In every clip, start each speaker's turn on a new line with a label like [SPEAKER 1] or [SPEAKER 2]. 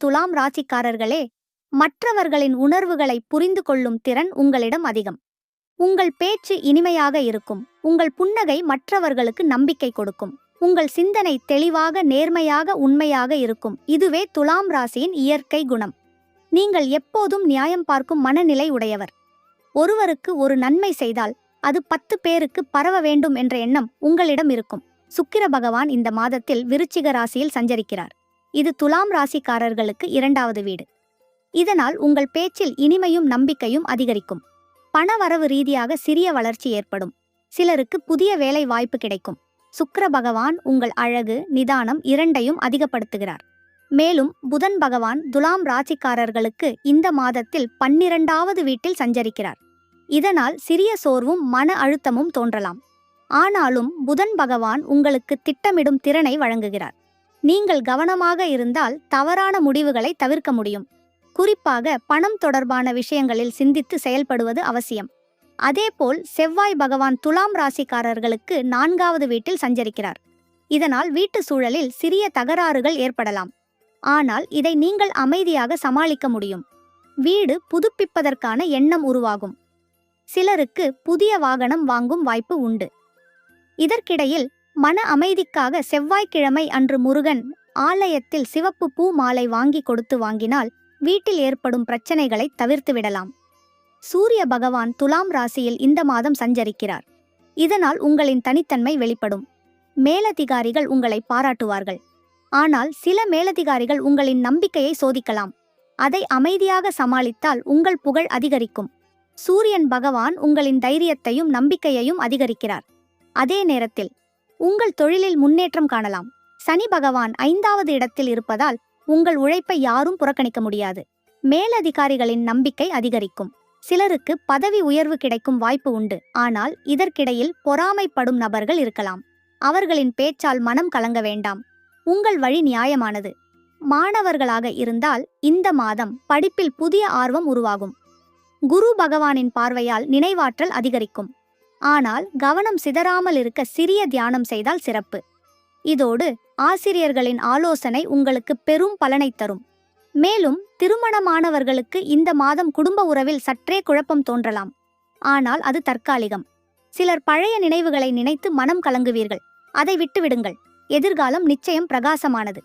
[SPEAKER 1] துலாம் ராசிக்காரர்களே, மற்றவர்களின் உணர்வுகளை புரிந்து கொள்ளும் திறன் உங்களிடம் அதிகம். உங்கள் பேச்சு இனிமையாக இருக்கும். உங்கள் புன்னகை மற்றவர்களுக்கு நம்பிக்கை கொடுக்கும். உங்கள் சிந்தனை தெளிவாக, நேர்மையாக, உண்மையாக இருக்கும். இதுவே துலாம் ராசியின் இயற்கை குணம். நீங்கள் எப்போதும் நியாயம் பார்க்கும் மனநிலை உடையவர். ஒருவருக்கு ஒரு நன்மை செய்தால் அது 10 பேருக்கு பரவ வேண்டும் என்ற எண்ணம் உங்களிடம் இருக்கும். சுக்கிர பகவான் இந்த மாதத்தில் விருச்சிக ராசியில் சஞ்சரிக்கிறார். இது துலாம் ராசிக்காரர்களுக்கு 2வது வீடு. இதனால் உங்கள் பேச்சில் இனிமையும் நம்பிக்கையும் அதிகரிக்கும். பணவரவு ரீதியாக சிறிய வளர்ச்சி ஏற்படும். சிலருக்கு புதிய வேலை வாய்ப்பு கிடைக்கும். சுக்கிர பகவான் உங்கள் அழகு, நிதானம் இரண்டையும் அதிகப்படுத்துகிறார். மேலும் புதன் பகவான் துலாம் ராசிக்காரர்களுக்கு இந்த மாதத்தில் 12வது வீட்டில் சஞ்சரிக்கிறார். இதனால் சிறிய சோர்வும் மன அழுத்தமும் தோன்றலாம். ஆனாலும் புதன் பகவான் உங்களுக்கு திட்டமிடும் திறனை வழங்குகிறார். நீங்கள் கவனமாக இருந்தால் தவறான முடிவுகளை தவிர்க்க முடியும். குறிப்பாக பணம் தொடர்பான விஷயங்களில் சிந்தித்து செயல்படுவது அவசியம். அதேபோல் செவ்வாய் பகவான் துலாம் ராசிக்காரர்களுக்கு 4வது வீட்டில் சஞ்சரிக்கிறார். இதனால் வீட்டு சூழலில் சிறிய தகராறுகள் ஏற்படலாம். ஆனால் இதை நீங்கள் அமைதியாக சமாளிக்க முடியும். வீடு புதுப்பிப்பதற்கான எண்ணம் உருவாகும். சிலருக்கு புதிய வாகனம் வாங்கும் வாய்ப்பு உண்டு. இதற்கிடையில் மன அமைதிக்காக செவ்வாய்க்கிழமை அன்று முருகன் ஆலயத்தில் சிவப்பு பூ மாலை வாங்கி கொடுத்து வாங்கினால் வீட்டில் ஏற்படும் பிரச்சனைகளை தவிர்த்து விடலாம். சூரிய பகவான் துலாம் ராசியில் இந்த மாதம் சஞ்சரிக்கிறார். இதனால் உங்களின் தனித்தன்மை வெளிப்படும். மேலதிகாரிகள் உங்களை பாராட்டுவார்கள். ஆனால் சில மேலதிகாரிகள் உங்களின் நம்பிக்கையை சோதிக்கலாம். அதை அமைதியாக சமாளித்தால் உங்கள் புகழ் அதிகரிக்கும். சூரியன் பகவான் உங்களின் தைரியத்தையும் நம்பிக்கையையும் அதிகரிக்கிறார். அதே நேரத்தில் உங்கள் தொழிலில் முன்னேற்றம் காணலாம். சனி பகவான் 5வது இடத்தில் இருப்பதால் உங்கள் உழைப்பை யாரும் புறக்கணிக்க முடியாது. மேலதிகாரிகளின் நம்பிக்கை அதிகரிக்கும். சிலருக்கு பதவி உயர்வு கிடைக்கும் வாய்ப்பு உண்டு. ஆனால் இதற்கிடையில் பொறாமைப்படும் நபர்கள் இருக்கலாம். அவர்களின் பேச்சால் மனம் கலங்க வேண்டாம். உங்கள் வழி நியாயமானது. மாணவர்களாக இருந்தால் இந்த மாதம் படிப்பில் புதிய ஆர்வம் உருவாகும். குரு பகவானின் பார்வையால் நினைவாற்றல் அதிகரிக்கும். ஆனால் கவனம் சிதறாமல் இருக்க சிறிய தியானம் செய்தால் சிறப்பு. இதோடு ஆசிரியர்களின் ஆலோசனை உங்களுக்கு பெரும் பலனை தரும். மேலும் திருமணமானவர்களுக்கு இந்த மாதம் குடும்ப உறவில் சற்றே குழப்பம் தோன்றலாம். ஆனால் அது தற்காலிகம். சிலர் பழைய நினைவுகளை நினைத்து மனம் கலங்குவீர்கள். அதை விட்டுவிடுங்கள். எதிர்காலம் நிச்சயம் பிரகாசமானது.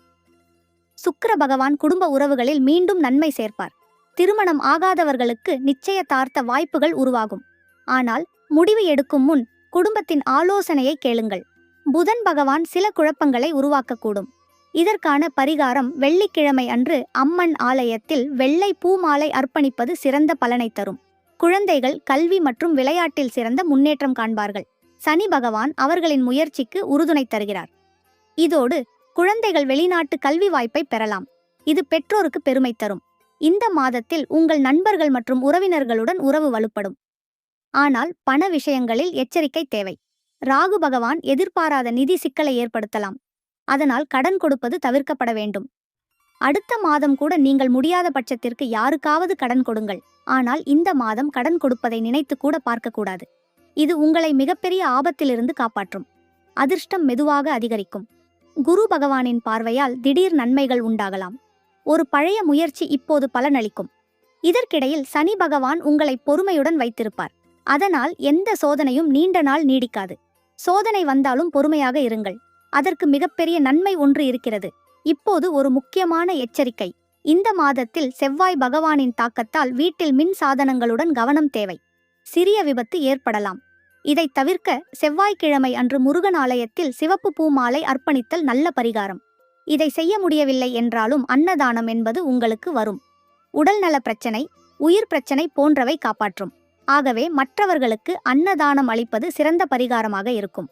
[SPEAKER 1] சுக்கிர பகவான் குடும்ப உறவுகளில் மீண்டும் நன்மை சேர்ப்பார். திருமணம் ஆகாதவர்களுக்கு நிச்சயதார்த்த வாய்ப்புகள் உருவாகும். ஆனால் முடிவு எடுக்கும் முன் குடும்பத்தின் ஆலோசனையை கேளுங்கள். புதன் பகவான் சில குழப்பங்களை உருவாக்கக்கூடும். இதற்கான பரிகாரம் வெள்ளிக்கிழமை அன்று அம்மன் ஆலயத்தில் வெள்ளை பூமாலை அர்ப்பணிப்பது சிறந்த பலனை தரும். குழந்தைகள் கல்வி மற்றும் விளையாட்டில் சிறந்த முன்னேற்றம் காண்பார்கள். சனி பகவான் அவர்களின் முயற்சிக்கு உறுதுணை தருகிறார். இதோடு குழந்தைகள் வெளிநாட்டு கல்வி வாய்ப்பை பெறலாம். இது பெற்றோருக்கு பெருமை தரும். இந்த மாதத்தில் உங்கள் நண்பர்கள் மற்றும் உறவினர்களுடன் உறவு வலுப்படும். ஆனால் பண விஷயங்களில் எச்சரிக்கை தேவை. ராகு பகவான் எதிர்பாராத நிதி சிக்கலை ஏற்படுத்தலாம். அதனால் கடன் கொடுப்பது தவிர்க்கப்பட வேண்டும். அடுத்த மாதம் கூட நீங்கள் முடியாத பட்சத்திற்கு யாருக்காவது கடன் கொடுங்கள். ஆனால் இந்த மாதம் கடன் கொடுப்பதை நினைத்து கூட பார்க்கக்கூடாது. இது உங்களை மிகப்பெரிய ஆபத்திலிருந்து காப்பாற்றும். அதிர்ஷ்டம் மெதுவாக அதிகரிக்கும். குரு பகவானின் பார்வையால் திடீர் நன்மைகள் உண்டாகலாம். ஒரு பழைய முயற்சி இப்போது பலனளிக்கும். இதற்கிடையில் சனி பகவான் உங்களை பொறுமையுடன் வைத்திருப்பார். அதனால் எந்த சோதனையும் நீண்ட நாள் நீடிக்காது. சோதனை வந்தாலும் பொறுமையாக இருங்கள். அதற்கு மிகப்பெரிய நன்மை ஒன்று இருக்கிறது. இப்போது ஒரு முக்கியமான எச்சரிக்கை. இந்த மாதத்தில் செவ்வாய் பகவானின் தாக்கத்தால் வீட்டில் மின் சாதனங்களுடன் கவனம் தேவை. சிறிய விபத்து ஏற்படலாம். இதை தவிர்க்க செவ்வாய்க்கிழமை அன்று முருகன் ஆலயத்தில் சிவப்பு பூ மாலை அர்ப்பணித்தல் நல்ல பரிகாரம். இதை செய்ய முடியவில்லை என்றாலும் அன்னதானம் என்பது உங்களுக்கு வரும். உடல்நல பிரச்சனை, உயிர் பிரச்சனை போன்றவை காப்பாற்றும். ஆகவே மற்றவர்களுக்கு அன்னதானம் அளிப்பது சிறந்த பரிகாரமாக இருக்கும்.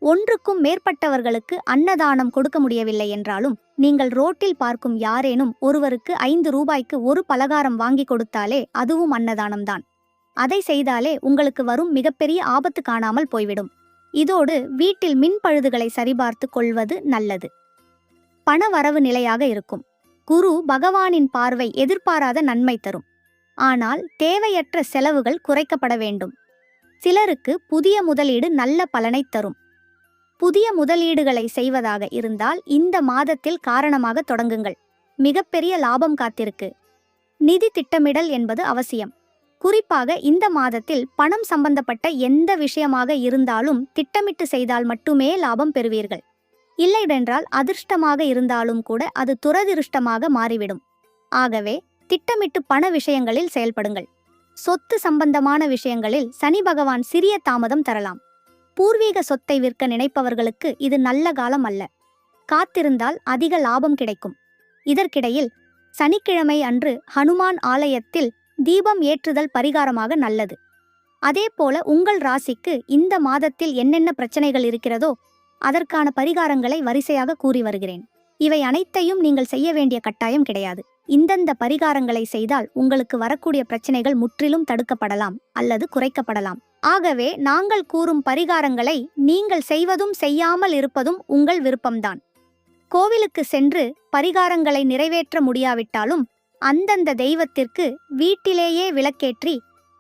[SPEAKER 1] ஒன்றுக்கும் மேற்பட்டவர்களுக்கு அன்னதானம் கொடுக்க முடியவில்லை என்றாலும் நீங்கள் ரோட்டில் பார்க்கும் யாரேனும் ஒருவருக்கு 5 ரூபாய்க்கு ஒரு பலகாரம் வாங்கி கொடுத்தாலே அதுவும் அன்னதானம்தான். அதை செய்தாலே உங்களுக்கு வரும் மிகப்பெரிய ஆபத்து காணாமல் போய்விடும். இதோடு வீட்டில் மின் பழுதுகளை சரிபார்த்து கொள்வது நல்லது. பண வரவு நிலையாக இருக்கும். குரு பகவானின் பார்வை எதிர்பாராத நன்மை தரும். ஆனால் தேவையற்ற செலவுகள் குறைக்கப்பட வேண்டும். சிலருக்கு புதிய முதலீடு நல்ல பலனை தரும். புதிய முதலீடுகளை செய்வதாக இருந்தால் இந்த மாதத்தில் காரணமாக தொடங்குங்கள். மிகப்பெரிய லாபம் காத்திருக்கு. நிதி திட்டமிடல் என்பது அவசியம். குறிப்பாக இந்த மாதத்தில் பணம் சம்பந்தப்பட்ட எந்த விஷயமாக இருந்தாலும் திட்டமிட்டு செய்தால் மட்டுமே லாபம் பெறுவீர்கள். இல்லையென்றால் அதிர்ஷ்டமாக இருந்தாலும் கூட அது துரதிருஷ்டமாக மாறிவிடும். ஆகவே திட்டமிட்டு பண விஷயங்களில் செயல்படுங்கள். சொத்து சம்பந்தமான விஷயங்களில் சனி பகவான் சிறிய தாமதம் தரலாம். பூர்வீக சொத்தை விற்க நினைப்பவர்களுக்கு இது நல்ல காலம் அல்ல. காத்திருந்தால் அதிக லாபம் கிடைக்கும். இதற்கிடையில் சனிக்கிழமை அன்று ஹனுமான் ஆலயத்தில் தீபம் ஏற்றுதல் பரிகாரமாக நல்லது. அதேபோல உங்கள் ராசிக்கு இந்த மாதத்தில் என்னென்ன பிரச்சனைகள் இருக்கிறதோ அதற்கான பரிகாரங்களை வரிசையாக கூறி வருகிறேன். இவை அனைத்தையும் நீங்கள் செய்ய வேண்டிய கட்டாயம் கிடையாது. இந்தந்த பரிகாரங்களை செய்தால் உங்களுக்கு வரக்கூடிய பிரச்சனைகள் முற்றிலும் தடுக்கப்படலாம் அல்லது குறைக்கப்படலாம். ஆகவே நாங்கள் கூறும் பரிகாரங்களை நீங்கள் செய்வதும் செய்யாமல் இருப்பதும் உங்கள் விருப்பம்தான். கோவிலுக்கு சென்று பரிகாரங்களை நிறைவேற்ற முடியாவிட்டாலும் அந்தந்த தெய்வத்திற்கு வீட்டிலேயே விளக்கேற்றி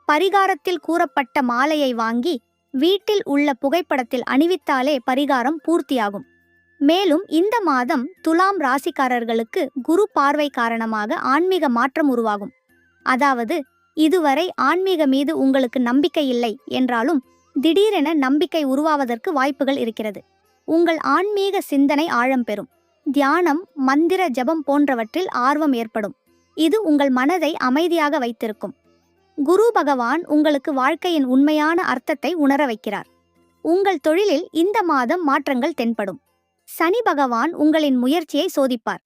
[SPEAKER 1] பரிகாரத்தில் கூறப்பட்ட மாலையை வாங்கி வீட்டில் உள்ள புகைப்படத்தில் அணிவித்தாலே பரிகாரம் பூர்த்தியாகும். மேலும் இந்த மாதம் துலாம் ராசிக்காரர்களுக்கு குரு பார்வை காரணமாக ஆன்மீக மாற்றம் உருவாகும். அதாவது இதுவரை ஆன்மீக மீது உங்களுக்கு நம்பிக்கை இல்லை என்றாலும் திடீரென நம்பிக்கை உருவாவதற்கு வாய்ப்புகள் இருக்கிறது. உங்கள் ஆன்மீக சிந்தனை ஆழம் பெறும். தியானம், மந்திர ஜபம் போன்றவற்றில் ஆர்வம் ஏற்படும். இது உங்கள் மனதை அமைதியாக வைத்திருக்கும். குரு பகவான் உங்களுக்கு வாழ்க்கையின் உண்மையான அர்த்தத்தை உணர வைக்கிறார். உங்கள் தொழிலில் இந்த மாதம் மாற்றங்கள் தென்படும். சனி பகவான் உங்களின் முயற்சியை சோதிப்பார்.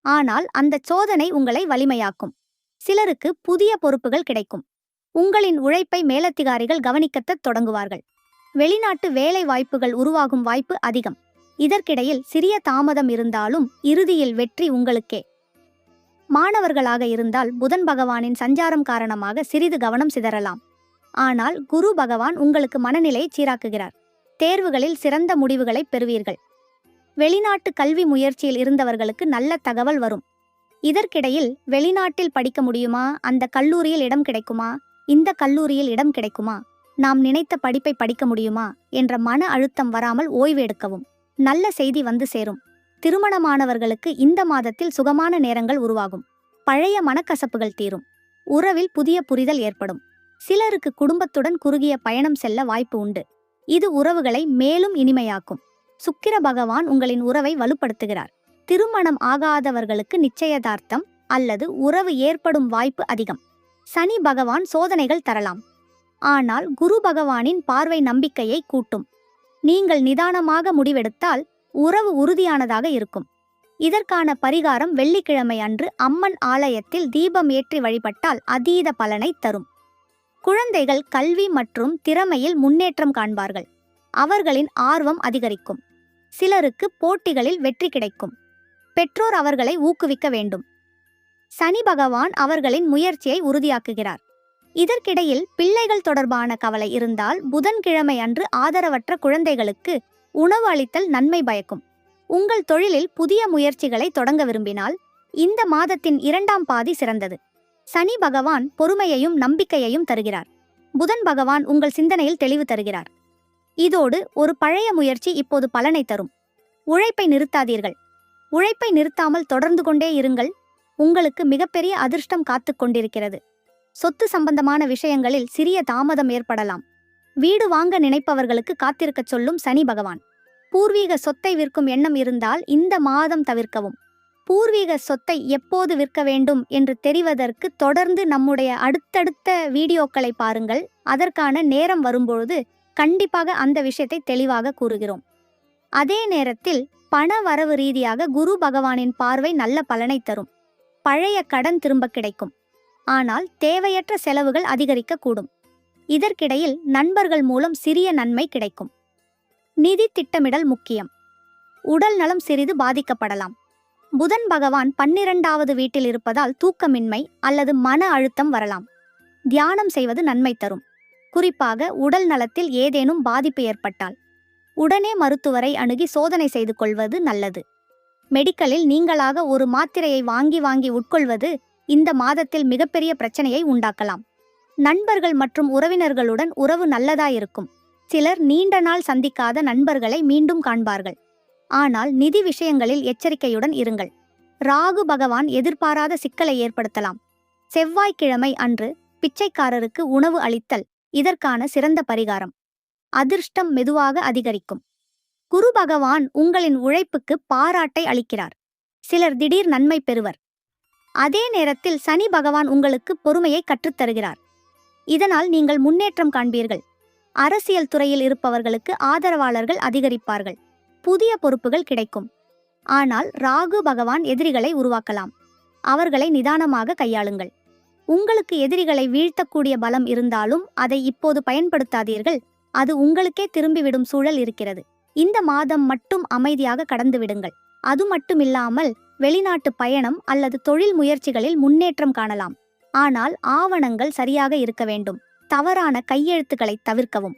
[SPEAKER 1] ஆனால் அந்த சோதனை உங்களை வலிமையாக்கும். சிலருக்கு புதிய பொறுப்புகள் கிடைக்கும். உங்களின் உழைப்பை மேலதிகாரிகள் கவனிக்கத் தொடங்குவார்கள். வெளிநாட்டு வேலை வாய்ப்புகள் உருவாகும் வாய்ப்பு அதிகம். இதற்கிடையில் சிறிய தாமதம் இருந்தாலும் இறுதியில் வெற்றி உங்களுக்கே. மாணவர்களாக இருந்தால் புதன் பகவானின் சஞ்சாரம் காரணமாக சிறிது கவனம் சிதறலாம். ஆனால் குரு பகவான் உங்களுக்கு மனநிலையை சீராக்குகிறார். தேர்வுகளில் சிறந்த முடிவுகளை பெறுவீர்கள். வெளிநாட்டு கல்வி முயற்சியில் இருந்தவர்களுக்கு நல்ல தகவல் வரும். இதற்கிடையில் வெளிநாட்டில் படிக்க முடியுமா, அந்த கல்லூரியில் இடம் கிடைக்குமா, இந்த கல்லூரியில் இடம் கிடைக்குமா, நாம் நினைத்த படிப்பை படிக்க முடியுமா என்ற மன அழுத்தம் வராமல் ஓய்வு எடுக்கவும். நல்ல செய்தி வந்து சேரும். திருமணமானவர்களுக்கு இந்த மாதத்தில் சுகமான நேரங்கள் உருவாகும். பழைய மனக்கசப்புகள் தீரும். உறவில் புதிய புரிதல் ஏற்படும். சிலருக்கு குடும்பத்துடன் குறுகிய பயணம் செல்ல வாய்ப்பு உண்டு. இது உறவுகளை மேலும் இனிமையாக்கும். சுக்கிர பகவான் உங்களின் உறவை வலுப்படுத்துகிறார். திருமணம் ஆகாதவர்களுக்கு நிச்சயதார்த்தம் அல்லது உறவு ஏற்படும் வாய்ப்பு அதிகம். சனி பகவான் சோதனைகள் தரலாம். ஆனால் குரு பகவானின் பார்வை நம்பிக்கையை கூட்டும். நீங்கள் நிதானமாக முடிவெடுத்தால் உறவு உறுதியானதாக இருக்கும். இதற்கான பரிகாரம் வெள்ளிக்கிழமை அன்று அம்மன் ஆலயத்தில் தீபம் ஏற்றி வழிபட்டால் அதீத பலனை தரும். குழந்தைகள் கல்வி மற்றும் திறமையில் முன்னேற்றம் காண்பார்கள். அவர்களின் ஆர்வம் அதிகரிக்கும். சிலருக்கு போட்டிகளில் வெற்றி கிடைக்கும். பெற்றோர் அவர்களை ஊக்குவிக்க வேண்டும். சனி பகவான் அவர்களின் முயற்சியை உறுதியாக்குகிறார். இதற்கிடையில் பிள்ளைகள் தொடர்பான கவலை இருந்தால் புதன்கிழமை அன்று ஆதரவற்ற குழந்தைகளுக்கு உணவு அளித்தல் நன்மை பயக்கும். உங்கள் தொழிலில் புதிய முயற்சிகளை தொடங்க விரும்பினால் இந்த மாதத்தின் 2ஆம் பாதி சிறந்தது. சனி பகவான் பொறுமையையும் நம்பிக்கையையும் தருகிறார். புதன் பகவான் உங்கள் சிந்தனையில் தெளிவு தருகிறார். இதோடு ஒரு பழைய முயற்சி இப்போது பலனை தரும். உழைப்பை நிறுத்தாதீர்கள். உழைப்பை நிறுத்தாமல் தொடர்ந்து கொண்டே இருங்கள். உங்களுக்கு மிகப்பெரிய அதிர்ஷ்டம் காத்து கொண்டிருக்கிறது. சொத்து சம்பந்தமான விஷயங்களில் சிறிய தாமதம் ஏற்படலாம். வீடு வாங்க நினைப்பவர்களுக்கு காத்திருக்கச் சொல்லும் சனி பகவான். பூர்வீக சொத்தை விற்கும் எண்ணம் இருந்தால் இந்த மாதம் தவிர்க்கவும். பூர்வீக சொத்தை எப்போது விற்க வேண்டும் என்று தெரிவதற்கு தொடர்ந்து நம்முடைய அடுத்தடுத்த வீடியோக்களை பாருங்கள். அதற்கான நேரம் வரும்பொழுது கண்டிப்பாக அந்த விஷயத்தை தெளிவாக கூறுகிறோம். அதே நேரத்தில் பண வரவு ரீதியாக குரு பகவானின் பார்வை நல்ல பலனை தரும். பழைய கடன் திரும்ப கிடைக்கும். ஆனால் தேவையற்ற செலவுகள் அதிகரிக்கக்கூடும். இதற்கிடையில் நண்பர்கள் மூலம் சிறிய நன்மை கிடைக்கும். நிதி திட்டமிடல் முக்கியம். உடல் நலம் சிறிது பாதிக்கப்படலாம். புதன் பகவான் 12வது வீட்டில் இருப்பதால் தூக்கமின்மை அல்லது மன அழுத்தம் வரலாம். தியானம் செய்வது நன்மை தரும். குறிப்பாக உடல் நலத்தில் ஏதேனும் பாதிப்பு ஏற்பட்டால் உடனே மருத்துவரை அணுகி சோதனை செய்து கொள்வது நல்லது. மெடிக்கலில் நீங்களாக ஒரு மாத்திரையை வாங்கி உட்கொள்வது இந்த மாதத்தில் மிகப்பெரிய பிரச்சனையை உண்டாக்கலாம். நண்பர்கள் மற்றும் உறவினர்களுடன் உறவு நல்லதாயிருக்கும். சிலர் நீண்ட நாள் சந்திக்காத நண்பர்களை மீண்டும் காண்பார்கள். ஆனால் நிதி விஷயங்களில் எச்சரிக்கையுடன் இருங்கள். ராகு பகவான் எதிர்பாராத சிக்கலை ஏற்படுத்தலாம். செவ்வாய்க்கிழமை அன்று பிச்சைக்காரருக்கு உணவு அளித்தல் இதற்கான சிறந்த பரிகாரம். அதிர்ஷ்டம் மெதுவாக அதிகரிக்கும். குரு பகவான் உங்களின் உழைப்புக்கு பாராட்டை அளிக்கிறார். சிலர் திடீர் நன்மை பெறுவர். அதே நேரத்தில் சனி பகவான் உங்களுக்கு பொறுமையை கற்றுத்தருகிறார். இதனால் நீங்கள் முன்னேற்றம் காண்பீர்கள். அரசியல் துறையில் இருப்பவர்களுக்கு ஆதரவாளர்கள் அதிகரிப்பார்கள். புதிய பொறுப்புகள் கிடைக்கும். ஆனால் ராகு பகவான் எதிரிகளை உருவாக்கலாம். அவர்களை நிதானமாக கையாளுங்கள். உங்களுக்கு எதிரிகளை வீழ்த்தக்கூடிய பலம் இருந்தாலும் அதை இப்போது பயன்படுத்தாதீர்கள். அது உங்களுக்கே திரும்பிவிடும் சூழல் இருக்கிறது. இந்த மாதம் மட்டும் அமைதியாக கடந்து விடுங்கள். அது மட்டுமில்லாமல் வெளிநாட்டு பயணம் அல்லது தொழில் முயற்சிகளில் முன்னேற்றம் காணலாம். ஆனால் ஆவணங்கள் சரியாக இருக்க வேண்டும். தவறான கையெழுத்துக்களை தவிர்க்கவும்.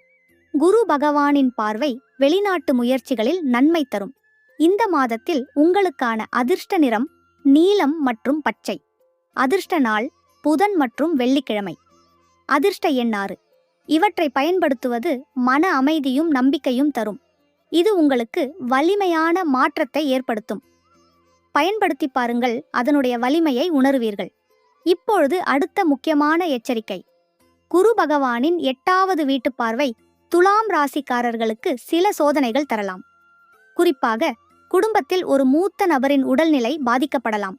[SPEAKER 1] குரு பகவானின் பார்வை வெளிநாட்டு முயற்சிகளில் நன்மை தரும். இந்த மாதத்தில் உங்களுக்கான அதிர்ஷ்ட நிறம் நீலம் மற்றும் பச்சை. அதிர்ஷ்ட நாள் புதன் மற்றும் வெள்ளிக்கிழமை. அதிர்ஷ்ட எண் 6. இவற்றை பயன்படுத்துவது மன அமைதியும் நம்பிக்கையும் தரும். இது உங்களுக்கு வலிமையான மாற்றத்தை ஏற்படுத்தும். பயன்படுத்தி பாருங்கள், அதனுடைய வலிமையை உணருவீர்கள். இப்பொழுது அடுத்த முக்கியமான எச்சரிக்கை. குரு பகவானின் 8வது வீட்டு பார்வை துலாம் ராசிக்காரர்களுக்கு சில சோதனைகள் தரலாம். குறிப்பாக குடும்பத்தில் ஒரு மூத்த நபரின் உடல்நிலை பாதிக்கப்படலாம்.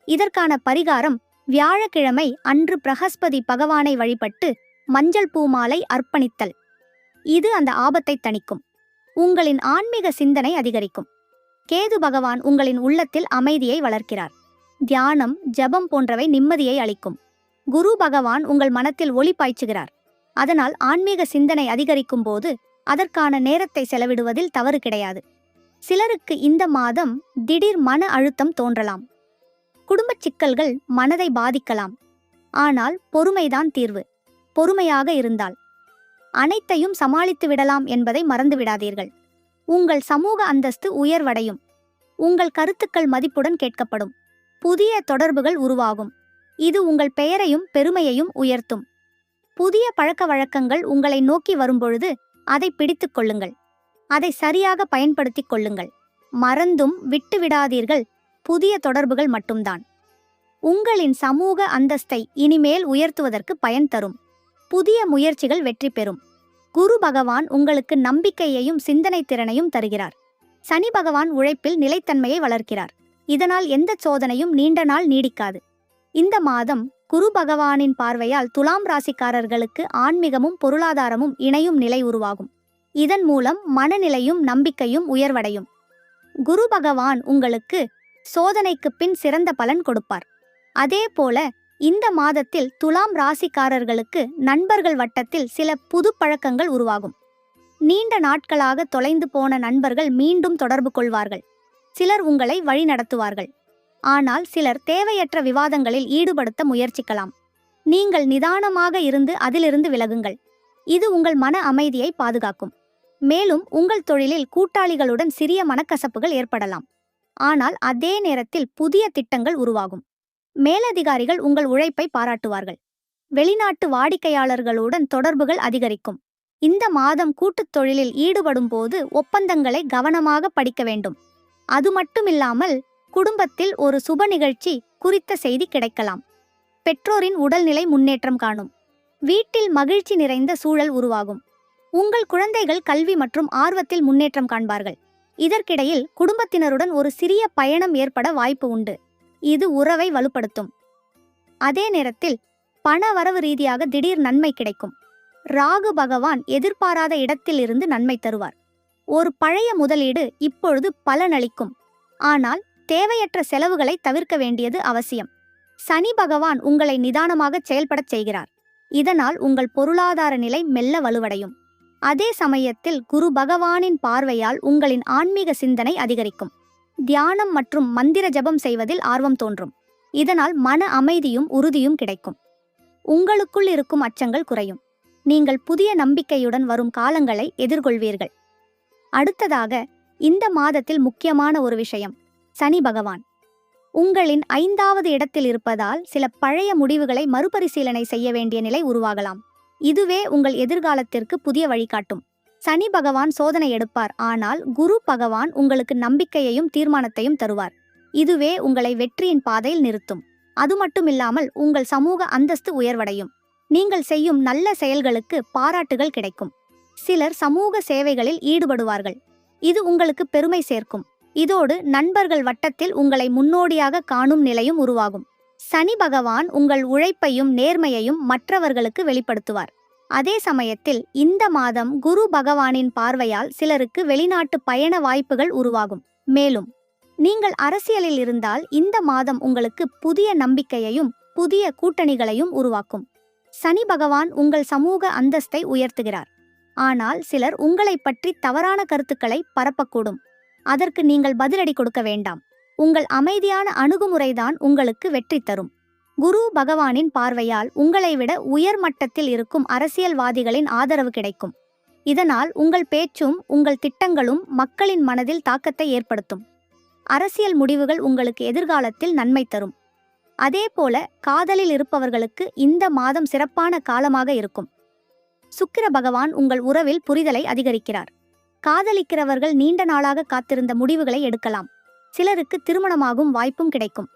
[SPEAKER 1] இதற்கான பரிகாரம் வியாழக்கிழமை அன்று பிரகஸ்பதி பகவானை வழிபட்டு மஞ்சள் பூமாலை அர்ப்பணித்தல். இது அந்த ஆபத்தை தணிக்கும். உங்களின் ஆன்மீக சிந்தனை அதிகரிக்கும். கேது பகவான் உங்களின் உள்ளத்தில் அமைதியை வளர்க்கிறார். தியானம், ஜெபம் போன்றவை நிம்மதியை அளிக்கும். குரு பகவான் உங்கள் மனத்தில் ஒளி பாய்ச்சுகிறார். அதனால் ஆன்மீக சிந்தனை அதிகரிக்கும் போது அதற்கான நேரத்தை செலவிடுவதில் தவறு கிடையாது. சிலருக்கு இந்த மாதம் திடீர் மன அழுத்தம் தோன்றலாம். குடும்பச் சிக்கல்கள் மனதை பாதிக்கலாம். ஆனால் பொறுமைதான் தீர்வு. பொறுமையாக இருந்தால் அனைத்தையும் சமாளித்து விடலாம் என்பதை மறந்துவிடாதீர்கள். உங்கள் சமூக அந்தஸ்து உயர்வடையும். உங்கள் கருத்துக்கள் மதிப்புடன் கேட்கப்படும். புதிய தொடர்புகள் உருவாகும். இது உங்கள் பெயரையும் பெருமையையும் உயர்த்தும். புதிய பழக்க வழக்கங்கள் உங்களை நோக்கி வரும்பொழுது அதை பிடித்துக் கொள்ளுங்கள். அதை சரியாக பயன்படுத்திக் கொள்ளுங்கள். மறந்தும் விட்டுவிடாதீர்கள். புதிய தொடர்புகள் மட்டும்தான் உங்களின் சமூக அந்தஸ்தை இனிமேல் உயர்த்துவதற்கு பயன் தரும். புதிய முயற்சிகள் வெற்றி பெறும். குரு பகவான் உங்களுக்கு நம்பிக்கையையும் சிந்தனை திறனையும் தருகிறார். சனி பகவான் உழைப்பில் நிலைத்தன்மையை வளர்க்கிறார். இதனால் எந்த சோதனையும் நீண்ட நாள் நீடிக்காது. இந்த மாதம் குரு பகவானின் பார்வையால் துலாம் ராசிக்காரர்களுக்கு ஆன்மீகமும் பொருளாதாரமும் இணையும் நிலை உருவாகும். இதன் மூலம் மனநிலையும் நம்பிக்கையும் உயர்வடையும். குரு பகவான் உங்களுக்கு சோதனைக்கு பின் சிறந்த பலன் கொடுப்பார். அதேபோல இந்த மாதத்தில் துலாம் ராசிக்காரர்களுக்கு நண்பர்கள் வட்டத்தில் சில புது பழக்கங்கள் உருவாகும். நீண்ட நாட்களாக தொலைந்து போன நண்பர்கள் மீண்டும் தொடர்பு கொள்வார்கள். சிலர் உங்களை வழிநடத்துவார்கள். ஆனால் சிலர் தேவையற்ற விவாதங்களில் ஈடுபடுத்த முயற்சிக்கலாம். நீங்கள் நிதானமாக இருந்து அதிலிருந்து விலகுங்கள். இது உங்கள் மன அமைதியை பாதுகாக்கும். மேலும் உங்கள் தொழிலில் கூட்டாளிகளுடன் சிறிய மனக்கசப்புகள் ஏற்படலாம். ஆனால் அதே நேரத்தில் புதிய திட்டங்கள் உருவாகும். மேலதிகாரிகள் உங்கள் உழைப்பை பாராட்டுவார்கள். வெளிநாட்டு வாடிக்கையாளர்களுடன் தொடர்புகள் அதிகரிக்கும். இந்த மாதம் கூட்டுத் தொழிலில் ஈடுபடும் போது ஒப்பந்தங்களை கவனமாக படிக்க வேண்டும். அது மட்டுமில்லாமல் குடும்பத்தில் ஒரு சுப நிகழ்ச்சி குறித்த செய்தி கிடைக்கலாம். பெற்றோரின் உடல்நிலை முன்னேற்றம் காணும். வீட்டில் மகிழ்ச்சி நிறைந்த சூழல் உருவாகும். உங்கள் குழந்தைகள் கல்வி மற்றும் ஆர்வத்தில் முன்னேற்றம் காண்பார்கள். இதற்கிடையில் குடும்பத்தினருடன் ஒரு சிறிய பயணம் ஏற்பட வாய்ப்பு உண்டு. இது உறவை வலுப்படுத்தும். அதே நேரத்தில் பண வரவு ரீதியாக திடீர் நன்மை கிடைக்கும். ராகு பகவான் எதிர்பாராத இடத்தில் இருந்து நன்மை தருவார். ஒரு பழைய முதலீடு இப்பொழுது பலனளிக்கும். ஆனால் தேவையற்ற செலவுகளை தவிர்க்க வேண்டியது அவசியம். சனி பகவான் உங்களை நிதானமாக செயல்படச் செய்கிறார். இதனால் உங்கள் பொருளாதார நிலை மெல்ல வலுவடையும். அதே சமயத்தில் குரு பகவானின் பார்வையால் உங்களின் ஆன்மீக சிந்தனை அதிகரிக்கும். தியானம் மற்றும் மந்திர ஜபம் செய்வதில் ஆர்வம் தோன்றும். இதனால் மன அமைதியும் உறுதியும் கிடைக்கும். உங்களுக்குள் இருக்கும் அச்சங்கள் குறையும். நீங்கள் புதிய நம்பிக்கையுடன் வரும் காலங்களை எதிர்கொள்வீர்கள். அடுத்ததாக இந்த மாதத்தில் முக்கியமான ஒரு விஷயம், சனி பகவான் உங்களின் 5வது இடத்தில் இருப்பதால் சில பழைய முடிவுகளை மறுபரிசீலனை செய்ய வேண்டிய நிலை உருவாகலாம். இதுவே உங்கள் எதிர்காலத்திற்கு புதிய வழிகாட்டும். சனி பகவான் சோதனை எடுப்பார். ஆனால் குரு பகவான் உங்களுக்கு நம்பிக்கையையும் தீர்மானத்தையும் தருவார். இதுவே உங்களை வெற்றியின் பாதையில் நிறுத்தும். அது மட்டுமில்லாமல் உங்கள் சமூக அந்தஸ்து உயர்வடையும். நீங்கள் செய்யும் நல்ல செயல்களுக்கு பாராட்டுகள் கிடைக்கும். சிலர் சமூக சேவைகளில் ஈடுபடுவார்கள். இது உங்களுக்கு பெருமை சேர்க்கும். இதோடு நண்பர்கள் வட்டத்தில் உங்களை முன்னோடியாக காணும் நிலையும் உருவாகும். சனி பகவான் உங்கள் உழைப்பையும் நேர்மையையும் மற்றவர்களுக்கு வெளிப்படுத்துவார். அதே சமயத்தில் இந்த மாதம் குரு பகவானின் பார்வையால் சிலருக்கு வெளிநாட்டு பயண வாய்ப்புகள் உருவாகும். மேலும் நீங்கள் அரசியலில் இருந்தால் இந்த மாதம் உங்களுக்கு புதிய நம்பிக்கையையும் புதிய கூட்டணிகளையும் உருவாக்கும். சனி பகவான் உங்கள் சமூக அந்தஸ்தை உயர்த்துகிறார். ஆனால் சிலர் உங்களைப் பற்றி தவறான கருத்துக்களை பரப்பக்கூடும். அதற்கு நீங்கள் பதிலடி கொடுக்க வேண்டாம். உங்கள் அமைதியான அணுகுமுறைதான் உங்களுக்கு வெற்றி தரும். குரு பகவானின் பார்வையால் உங்களை விட உயர் மட்டத்தில் இருக்கும் அரசியல்வாதிகளின் ஆதரவு கிடைக்கும். இதனால் உங்கள் பேச்சும் உங்கள் திட்டங்களும் மக்களின் மனதில் தாக்கத்தை ஏற்படுத்தும். அரசியல் முடிவுகள் உங்களுக்கு எதிர்காலத்தில் நன்மை தரும். அதேபோல காதலில் இருப்பவர்களுக்கு இந்த மாதம் சிறப்பான காலமாக இருக்கும். சுக்கிர பகவான் உங்கள் உறவில் புரிதலை அதிகரிக்கிறார். காதலிக்கிறவர்கள் நீண்ட நாளாக காத்திருந்த முடிவுகளை எடுக்கலாம். சிலருக்கு திருமணமாகும் வாய்ப்பும் கிடைக்கும்.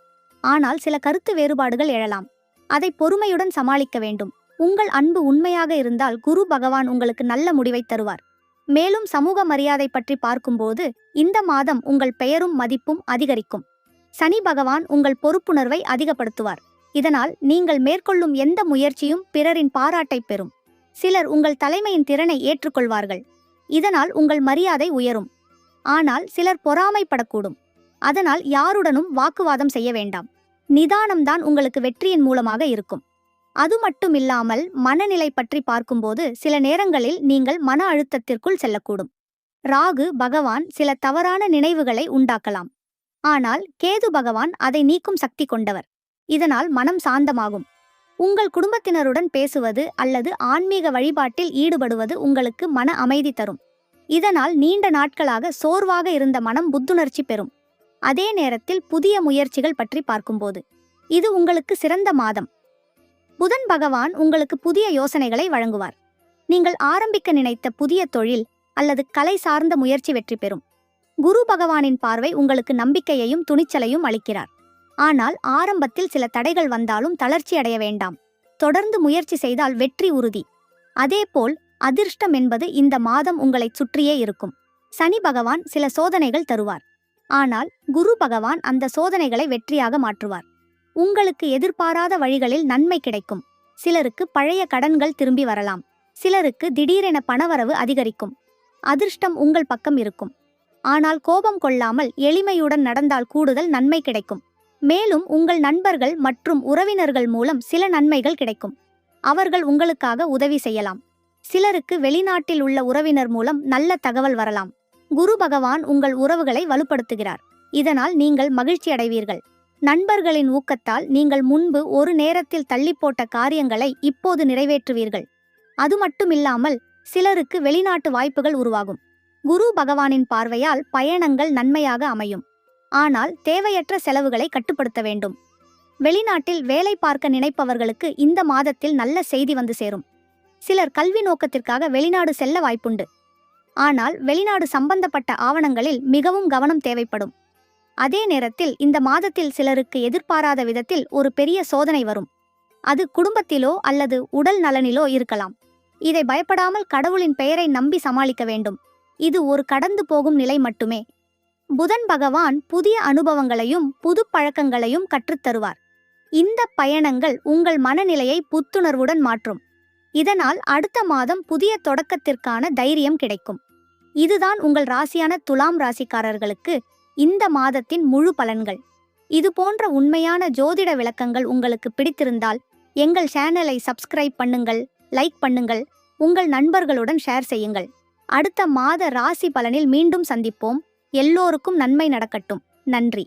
[SPEAKER 1] ஆனால் சில கருத்து வேறுபாடுகள் எழலாம். அதை பொறுமையுடன் சமாளிக்க வேண்டும். உங்கள் அன்பு உண்மையாக இருந்தால் குரு பகவான் உங்களுக்கு நல்ல முடிவை தருவார். மேலும் சமூக மரியாதை பற்றி பார்க்கும்போது இந்த மாதம் உங்கள் பெயரும் மதிப்பும் அதிகரிக்கும். சனி பகவான் உங்கள் பொறுப்புணர்வை அதிகப்படுத்துவார். இதனால் நீங்கள் மேற்கொள்ளும் எந்த முயற்சியும் பிறரின் பாராட்டை பெறும். சிலர் உங்கள் தலைமையின் திறனை ஏற்றுக்கொள்வார்கள். இதனால் உங்கள் மரியாதை உயரும். ஆனால் சிலர் பொறாமைப்படக்கூடும். அதனால் யாருடனும் வாக்குவாதம் செய்ய வேண்டாம். நிதானம்தான் உங்களுக்கு வெற்றியின் மூலமாக இருக்கும். அது மட்டுமில்லாமல் மனநிலை பற்றி பார்க்கும்போது சில நேரங்களில் நீங்கள் மன அழுத்தத்திற்குள் செல்லக்கூடும். ராகு பகவான் சில தவறான நினைவுகளை உண்டாக்கலாம். ஆனால் கேது பகவான் அதை நீக்கும் சக்தி கொண்டவர். இதனால் மனம் சாந்தமாகும். உங்கள் குடும்பத்தினருடன் பேசுவது அல்லது ஆன்மீக வழிபாட்டில் ஈடுபடுவது உங்களுக்கு மன அமைதி தரும். இதனால் நீண்ட நாட்களாக சோர்வாக இருந்த மனம் புத்துணர்ச்சி பெறும். அதே நேரத்தில் புதிய முயற்சிகள் பற்றி பார்க்கும்போது இது உங்களுக்கு சிறந்த மாதம். புதன் பகவான் உங்களுக்கு புதிய யோசனைகளை வழங்குவார். நீங்கள் ஆரம்பிக்க நினைத்த புதிய தொழில் அல்லது கலை சார்ந்த முயற்சி வெற்றி பெறும். குரு பகவானின் பார்வை உங்களுக்கு நம்பிக்கையையும் துணிச்சலையும் அளிக்கிறார். ஆனால் ஆரம்பத்தில் சில தடைகள் வந்தாலும் தளர்ச்சி அடைய வேண்டாம். தொடர்ந்து முயற்சி செய்தால் வெற்றி உறுதி. அதேபோல் அதிர்ஷ்டம் என்பது இந்த மாதம் உங்களை சுற்றியே இருக்கும். சனி பகவான் சில சோதனைகள் தருவார். ஆனால் குரு பகவான் அந்த சோதனைகளை வெற்றியாக மாற்றுவார். உங்களுக்கு எதிர்பாராத வழிகளில் நன்மை கிடைக்கும். சிலருக்கு பழைய கடன்கள் திரும்பி வரலாம். சிலருக்கு திடீரென பணவரவு அதிகரிக்கும். அதிர்ஷ்டம் உங்கள் பக்கம் இருக்கும். ஆனால் கோபம் கொள்ளாமல் எளிமையுடன் நடந்தால் கூடுதல் நன்மை கிடைக்கும். மேலும் உங்கள் நண்பர்கள் மற்றும் உறவினர்கள் மூலம் சில நன்மைகள் கிடைக்கும். அவர்கள் உங்களுக்காக உதவி செய்யலாம். சிலருக்கு வெளிநாட்டில் உள்ள உறவினர் மூலம் நல்ல தகவல் வரலாம். குரு பகவான் உங்கள் உறவுகளை வலுப்படுத்துகிறார். இதனால் நீங்கள் மகிழ்ச்சி அடைவீர்கள். நண்பர்களின் ஊக்கத்தால் நீங்கள் முன்பு ஒரு நேரத்தில் தள்ளி போட்ட காரியங்களை இப்போது நிறைவேற்றுவீர்கள். அது மட்டுமில்லாமல் சிலருக்கு வெளிநாட்டு வாய்ப்புகள் உருவாகும். குரு பகவானின் பார்வையால் பயணங்கள் நன்மையாக அமையும். ஆனால் தேவையற்ற செலவுகளை கட்டுப்படுத்த வேண்டும். வெளிநாட்டில் வேலை பார்க்க நினைப்பவர்களுக்கு இந்த மாதத்தில் நல்ல செய்தி வந்து சேரும். சிலர் கல்வி நோக்கத்திற்காக வெளிநாடு செல்ல வாய்ப்புண்டு. ஆனால் வெளிநாடு சம்பந்தப்பட்ட ஆவணங்களில் மிகவும் கவனம் தேவைப்படும். அதே நேரத்தில் இந்த மாதத்தில் சிலருக்கு எதிர்பாராத விதத்தில் ஒரு பெரிய சோதனை வரும். அது குடும்பத்திலோ அல்லது உடல் நலனிலோ இருக்கலாம். இதை பயப்படாமல் கடவுளின் பெயரை நம்பி சமாளிக்க வேண்டும். இது ஒரு கடந்து போகும் நிலை மட்டுமே. புதன் பகவான் புதிய அனுபவங்களையும் புது பழக்கங்களையும் கற்றுத்தருவார். இந்த பயணங்கள் உங்கள் மனநிலையை புத்துணர்வுடன் மாற்றும். இதனால் அடுத்த மாதம் புதிய தொடக்கத்திற்கான தைரியம் கிடைக்கும். இதுதான் உங்கள் ராசியான துலாம் ராசிக்காரர்களுக்கு இந்த மாதத்தின் முழு பலன்கள். இது போன்ற உண்மையான ஜோதிட விளக்கங்கள் உங்களுக்கு பிடித்திருந்தால் எங்கள் சேனலை சப்ஸ்கிரைப் பண்ணுங்கள், லைக் பண்ணுங்கள், உங்கள் நண்பர்களுடன் ஷேர் செய்யுங்கள். அடுத்த மாத ராசி பலனில் மீண்டும் சந்திப்போம். எல்லோருக்கும் நன்மை நடக்கட்டும். நன்றி.